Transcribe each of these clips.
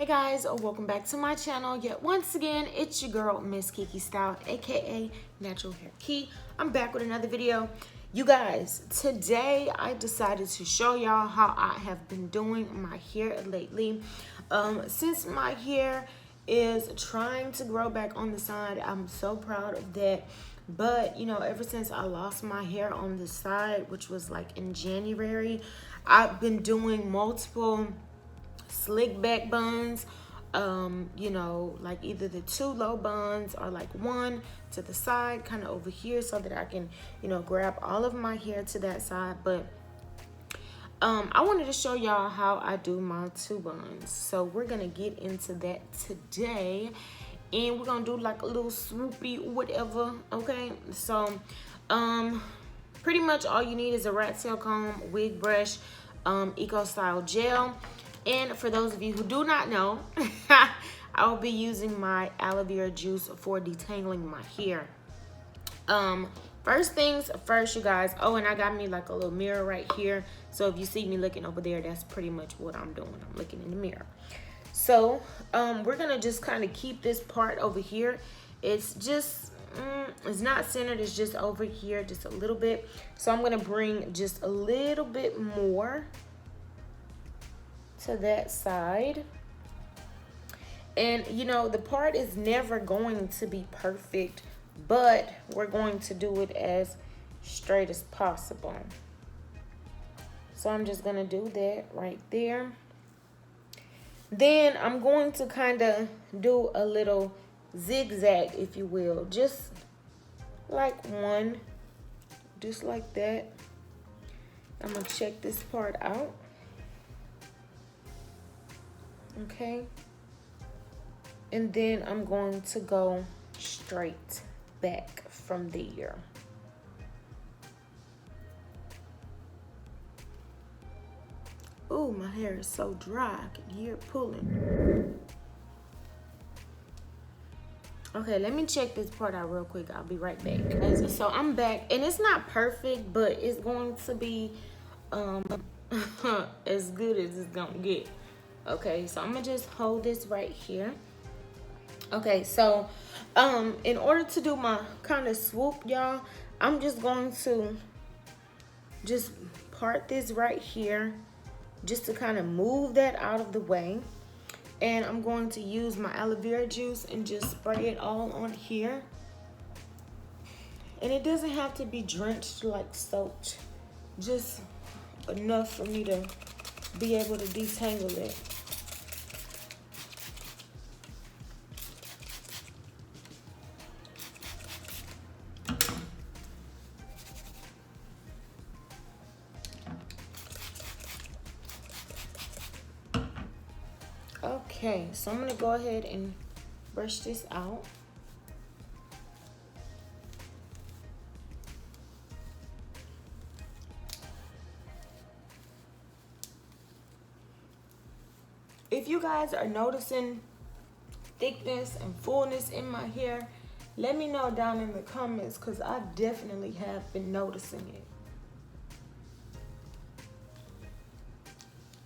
Guys, welcome back to my channel. Yet once again, it's your girl Miss Kiki Style, aka Natural Hair Key. I'm back with another video. You guys, today I decided to show y'all how I have been doing my hair lately. Since my hair is trying to grow back on the side, I'm so proud of that. But you know, ever since I lost my hair on the side, which was like in January, I've been doing multiple slick back buns, you know, like either the 2 low buns or like 1 to the side, kind of over here, so that I can, you know, grab all of my hair to that side. But I wanted to show y'all how I do my 2 buns, so we're gonna get into that today, and we're gonna do like a little swoopy whatever. Okay, so pretty much all you need is a rat tail comb, wig brush, eco style gel. And for those of you who do not know, I will be using my aloe vera juice for detangling my hair. First things first, you guys. Oh, and I got me like a little mirror right here. So if you see me looking over there, that's pretty much what I'm doing. I'm looking in the mirror. So we're gonna just kind of keep this part over here. It's just, it's not centered, it's just over here, just a little bit. So I'm gonna bring just a little bit more to that side. And you know, the part is never going to be perfect, but we're going to do it as straight as possible. So I'm just gonna do that right there. Then I'm going to kind of do a little zigzag, if you will, just like one, just like that. I'm gonna check this part out. Okay, and then I'm going to go straight back from there. Oh, my hair is so dry, I can hear it pulling. Okay, let me check this part out real quick. I'll be right back. So I'm back, and it's not perfect, but it's going to be as good as it's gonna get. Okay, so I'm gonna just hold this right here. Okay, so in order to do my kind of swoop, y'all, I'm just going to just part this right here, just to kind of move that out of the way. And I'm going to use my aloe vera juice and just spray it all on here. And it doesn't have to be drenched like soaked, just enough for me to be able to detangle it. Okay, so I'm gonna go ahead and brush this out. If you guys are noticing thickness and fullness in my hair, let me know down in the comments, because I definitely have been noticing it.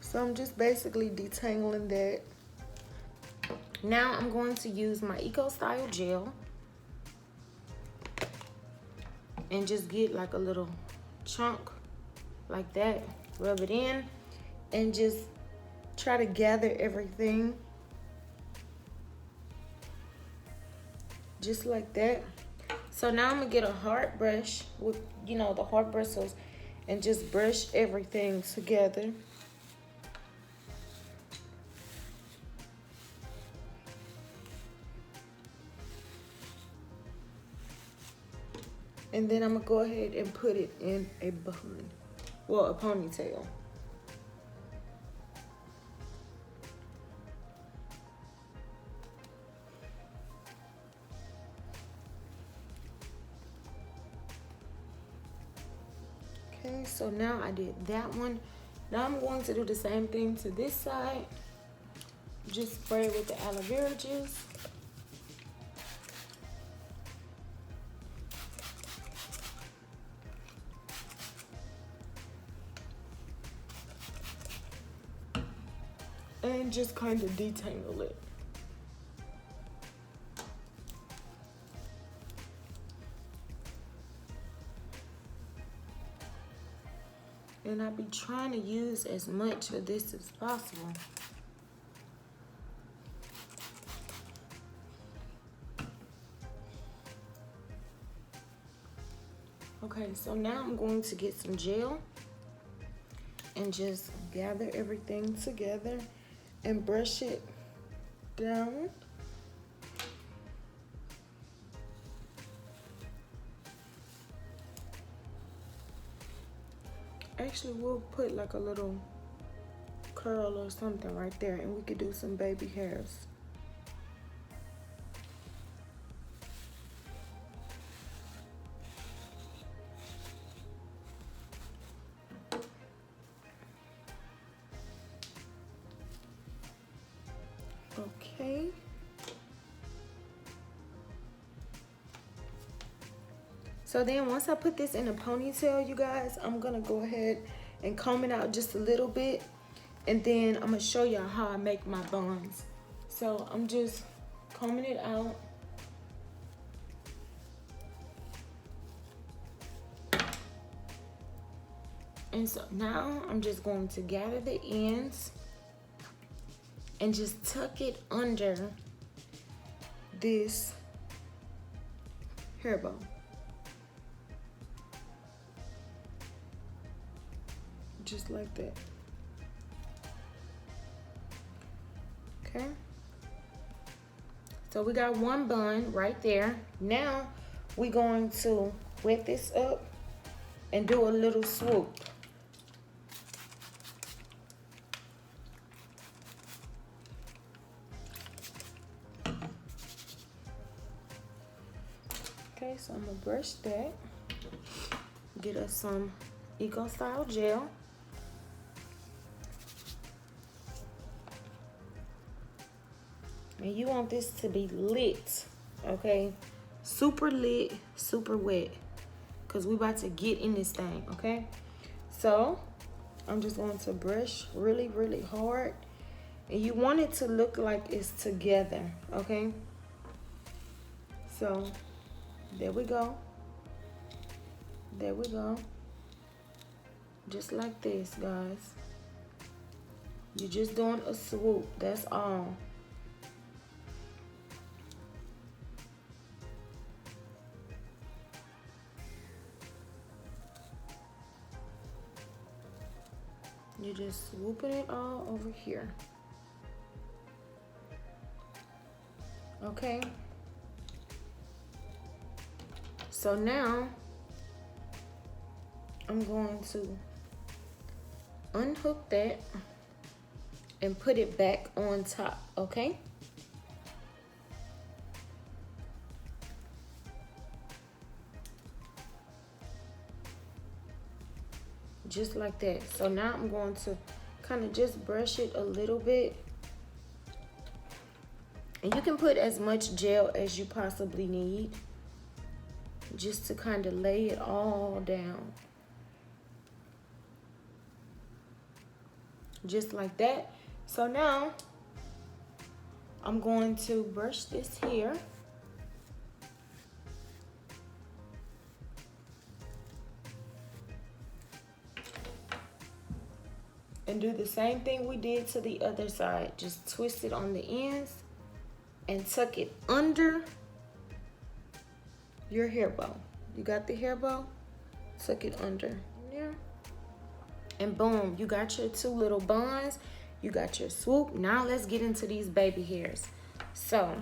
So I'm just basically detangling that. Now I'm going to use my Eco Style gel and just get like a little chunk like that, rub it in, and just try to gather everything just like that. So now I'm gonna get a hard brush with, you know, the hard bristles, and just brush everything together. And then I'm gonna go ahead and put it in a bun, well, a ponytail. Okay, so now I did that one. Now I'm going to do the same thing to this side. Just spray it with the aloe vera juice. And just kind of detangle it. And I be trying to use as much of this as possible. Okay, so now I'm going to get some gel and just gather everything together and brush it down. Actually, we'll put like a little curl or something right there, and we could do some baby hairs. Okay. So then once I put this in a ponytail, you guys, I'm gonna go ahead and comb it out just a little bit, and then I'm gonna show y'all how I make my buns. So I'm just combing it out. And so now I'm just going to gather the ends and just tuck it under this hair bow. Just like that. Okay. So we got one bun right there. Now we're going to wet this up and do a little swoop. Okay, so I'm gonna brush that. Get us some Eco Style gel. And you want this to be lit, okay? Super lit, super wet, because we about to get in this thing, okay? So I'm just going to brush really, really hard. And you want it to look like it's together, okay? So there we go. There we go. Just like this, guys. You're just doing a swoop, that's all. You're just swooping it all over here. Okay. So now I'm going to unhook that and put it back on top, okay? Just like that. So now I'm going to kind of just brush it a little bit. And you can put as much gel as you possibly need, just to kind of lay it all down. Just like that. So now I'm going to brush this here. And do the same thing we did to the other side. Just twist it on the ends and tuck it under your hair bow. You got the hair bow? Tuck it under there. And boom, you got your two little buns. You got your swoop. Now let's get into these baby hairs. So,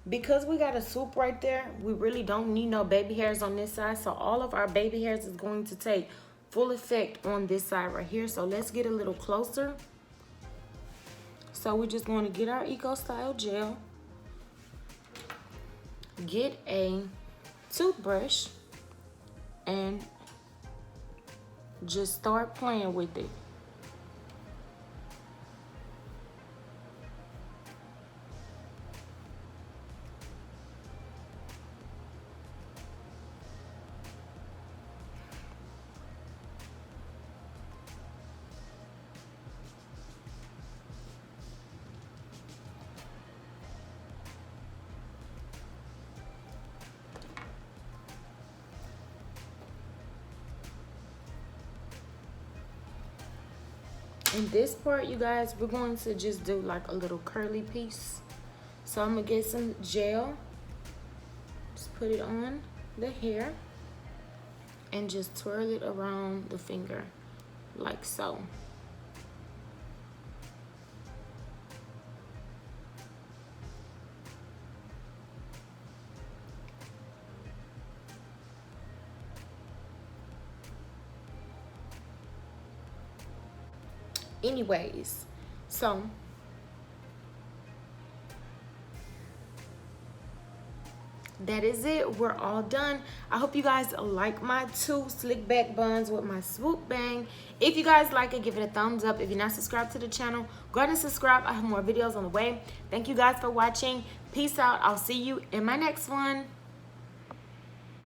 because we got a swoop right there, we really don't need no baby hairs on this side. So all of our baby hairs is going to take full effect on this side right here. So let's get a little closer. So we're just going to get our Eco Style gel. Get a toothbrush and just start playing with it. in this part, you guys, we're going to just do like a little curly piece. So I'm gonna get some gel, just put it on the hair and just twirl it around the finger like so. Anyways, so that is it. We're all done. I hope you guys like my 2 slick back buns with my Swoop Bang. If you guys like it, give it a thumbs up. If you're not subscribed to the channel, go ahead and subscribe. I have more videos on the way. Thank you guys for watching. Peace out. I'll see you in my next one.